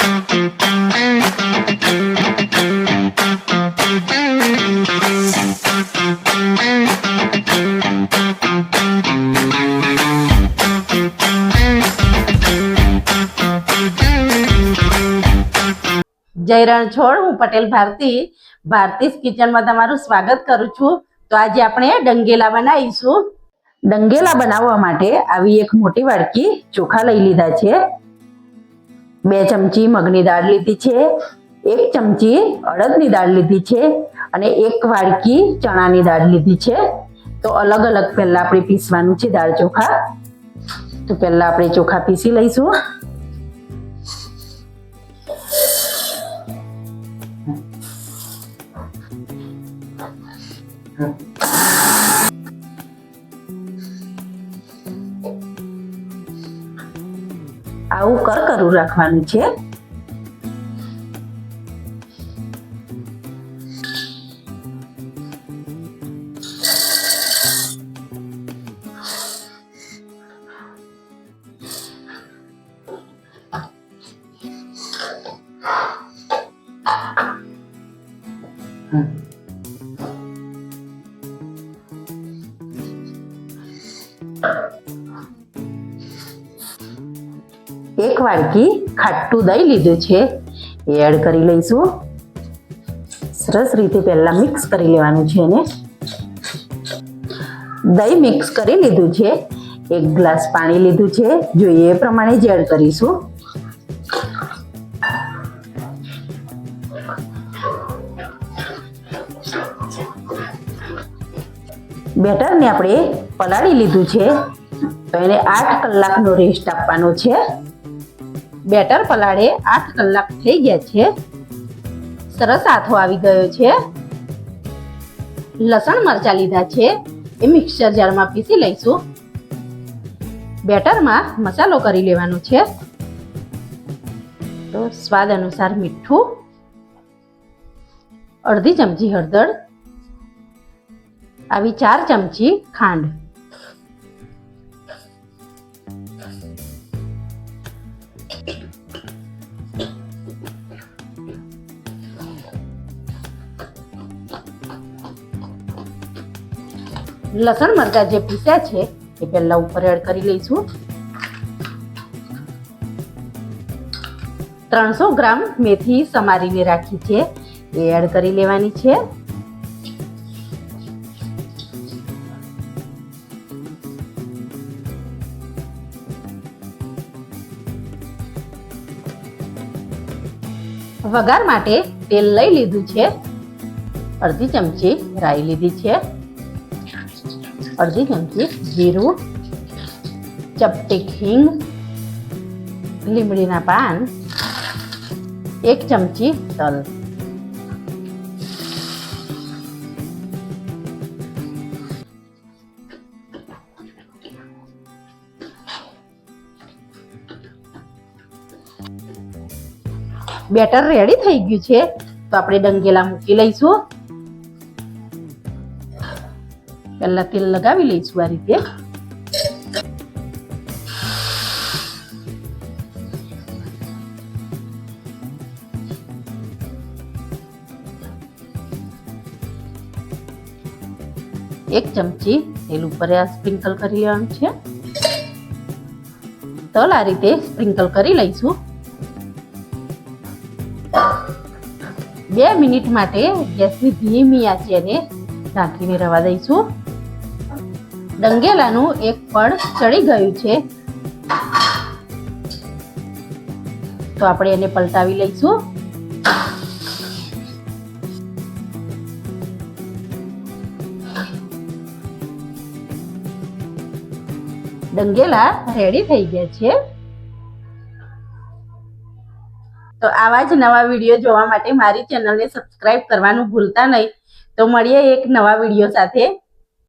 જય રણછોડ, હું પટેલ ભારતીસ કિચનમાં તમારું સ્વાગત કરું છું। તો આજે આપણે ડંગેલા બનાવીશું। ડંગેલા બનાવવા માટે આવી એક મોટી વાડકી ચોખા લઈ લીધા છે, 2 ચમચી મગની દાળ લીધી છે, 1 ચમચી અડદની દાળ લીધી છે અને 1 વાડકી ચણાની દાળ લીધી છે। તો અલગ અલગ પહેલા આપણે પીસવાનું છે દાળ ચોખા। તો પહેલા આપણે ચોખા પીસી લઈશું। આવું કરકરું રાખવાનું છે। એક વાડકી ખાટું દહીં લીધું છે, એ એડ કરી લઈશું। સરસ રીતે પહેલા મિક્સ કરી લેવાનું છે એને। દહીં મિક્સ કરી લીધું છે, 1 ગ્લાસ પાણી લીધું છે, જોઈએ એ પ્રમાણે જ એડ કરીશું। બેટરને આપણે પલાળી લીધું છે, તો એને 8 કલાકનો રેસ્ટ આપવાનો છે। બેટર પલાળે 8 કલાક થઈ ગયા છે, સરસ આથો આવી ગયો છે। લસણ મરચાં લીધા છે, એ મિક્સર જારમાં પીસી લઈશું। બેટરમાં મસાલો કરી લેવાનો છે, તો સ્વાદ અનુસાર મીઠું, અડધી ચમચી હળદર, આવી 4 ચમચી ખાંડ, લસણ મરચાં જે પીસ્યા છે એ પહેલા ઉપર એડ કરી લઈશું। 300 ગ્રામ મેથી સમારીને રાખી છે, એ એડ કરી લેવાની છે। વઘાર માટે તેલ લઈ લીધું છે, અડધી ચમચી રાઈ લીધી છે, અડધી ચમચી જીરું, ચપટી હિંગ, લીમડીના પાન, 1 ચમચી તલ। બેટર રેડી થઈ ગયું છે, તો આપણે ડંગેલા મૂકી લઈશું। પહેલા તેલ લગાવી લઈશું આ રીતે। એક ચમચી તેલ ઉપર સ્પ્રિંકલ કરી લેવાનું છે। તલ આ રીતે સ્પ્રિંકલ કરી લઈશું। 2 મિનિટ માટે ગેસની ધીમી આંચે એને ઢાંકીને રવા દઈશું। ડંગેલાનું એક પડ ચડી ગયું છે, તો આપણે એને પલટાવી લઈશું। ડંગેલા રેડી થઈ ગયા છે। તો આવા જ નવા વિડીયો જોવા માટે મારી ચેનલને સબસ્ક્રાઇબ કરવાનું ભૂલતા નહીં। તો મળીએ એક નવા વિડીયો સાથે।